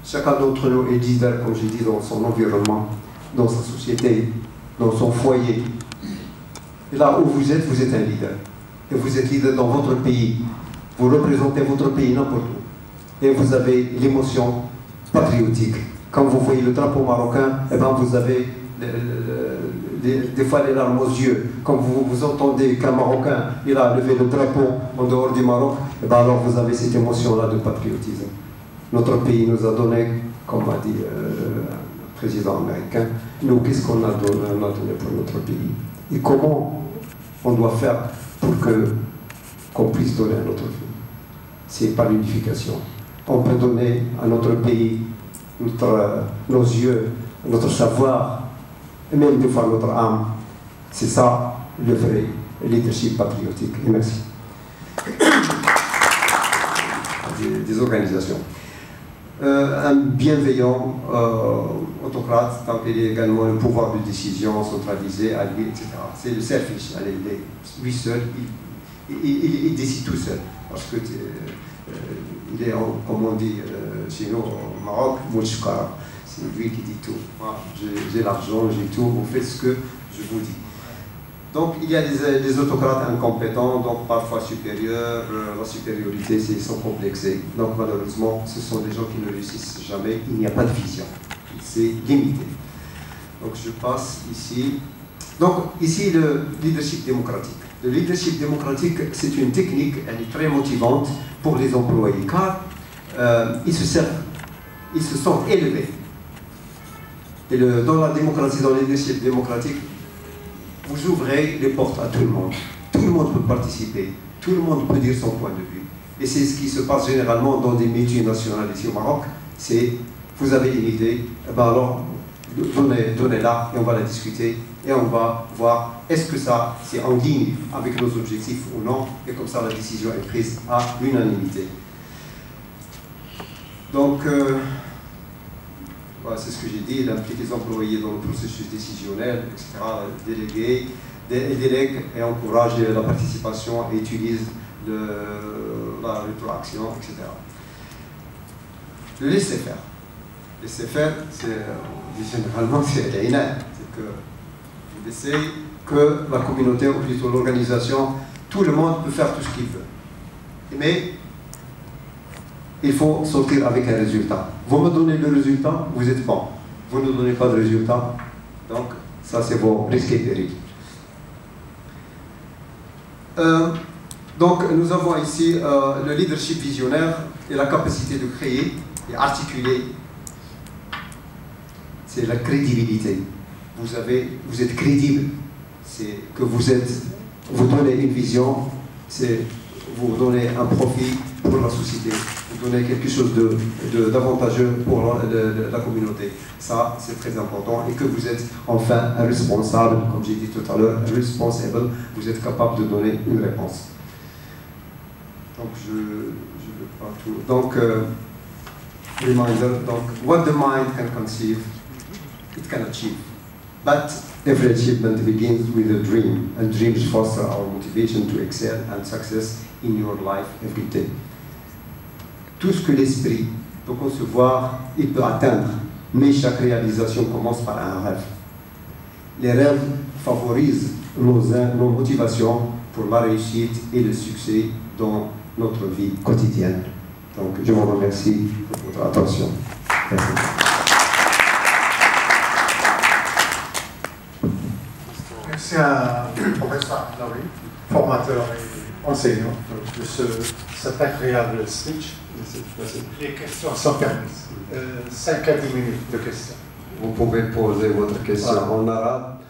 Chacun d'entre nous est leader, comme j'ai dit, dans son environnement, dans sa société, dans son foyer. Et là où vous êtes un leader. Et vous êtes leader dans votre pays. Vous représentez votre pays n'importe où. Et vous avez l'émotion patriotique. Quand vous voyez le drapeau marocain, eh ben vous avez des fois les larmes aux yeux. Quand vous entendez qu'un Marocain il a levé le drapeau en dehors du Maroc, eh ben alors vous avez cette émotion-là de patriotisme. Notre pays nous a donné, comme a dit le président américain, nous, qu'est-ce qu'on a donné? On a donné pour notre pays. Et comment on doit faire pour qu'on puisse donner à notre pays? C'est par l'unification. On peut donner à notre pays nos yeux, notre savoir, et même des fois notre âme. C'est ça le vrai leadership patriotique. Et merci. Des organisations. Un bienveillant autocrate, tant qu'il y a également un pouvoir de décision centralisé à lui, etc. C'est le selfish. Lui seul, il décide tout seul. Parce que il est, comme on dit chez nous au Maroc, Mouchkara. C'est lui qui dit tout. Moi, j'ai l'argent, j'ai tout, vous faites ce que je vous dis. Donc il y a des autocrates incompétents, donc parfois supérieurs, la supériorité ils sont complexés. Donc malheureusement, ce sont des gens qui ne réussissent jamais, il n'y a pas de vision, c'est limité. Donc je passe ici. Donc ici le leadership démocratique. Le leadership démocratique, c'est une technique, elle est très motivante pour les employés, car ils se sentent élevés. Et dans la démocratie, dans le leadership démocratique, vous ouvrez les portes à tout le monde. Tout le monde peut participer. Tout le monde peut dire son point de vue. Et c'est ce qui se passe généralement dans des multinationales ici au Maroc. C'est, vous avez une idée, eh ben alors, donnez-la et on va la discuter. Et on va voir, est-ce que ça, c'est en ligne avec nos objectifs ou non. Et comme ça, la décision est prise à l'unanimité. Donc, voilà, c'est ce que j'ai dit, il implique les employés dans le processus décisionnel, etc. Délègue et encourage la participation et utilise la rétroaction, etc. Le laisser-faire. Le laisser-faire, généralement, c'est l'inat. C'est que vous laissez que la communauté, ou plutôt l'organisation, tout le monde peut faire tout ce qu'il veut. Mais il faut sortir avec un résultat. Vous me donnez le résultat, vous êtes bon. Vous ne donnez pas de résultat, donc ça c'est vos risques et périls. Donc nous avons ici le leadership visionnaire et la capacité de créer et articuler. C'est la crédibilité. Vous êtes crédible. C'est que vous donnez une vision, c'est vous donnez un profit pour la société, vous donnez quelque chose d'avantageux pour la communauté. Ça, c'est très important. Et que vous êtes enfin un responsable, comme j'ai dit tout à l'heure, responsable, vous êtes capable de donner une réponse. Donc, je ne veux pas tout. Donc, reminder, donc, what the mind can conceive, it can achieve. But every achievement begins with a dream, and dreams foster our motivation to excel and success in your life every day. Tout ce que l'esprit peut concevoir, il peut atteindre, mais chaque réalisation commence par un rêve. Les rêves favorisent nos motivations pour la réussite et le succès dans notre vie quotidienne. Donc, je vous remercie pour votre attention. Merci. Merci à professeur Abdaoui, formateur et enseignant de cet agréable speech. Les questions sont permises. 5 à 10 minutes de questions. Vous pouvez poser votre question en arabe.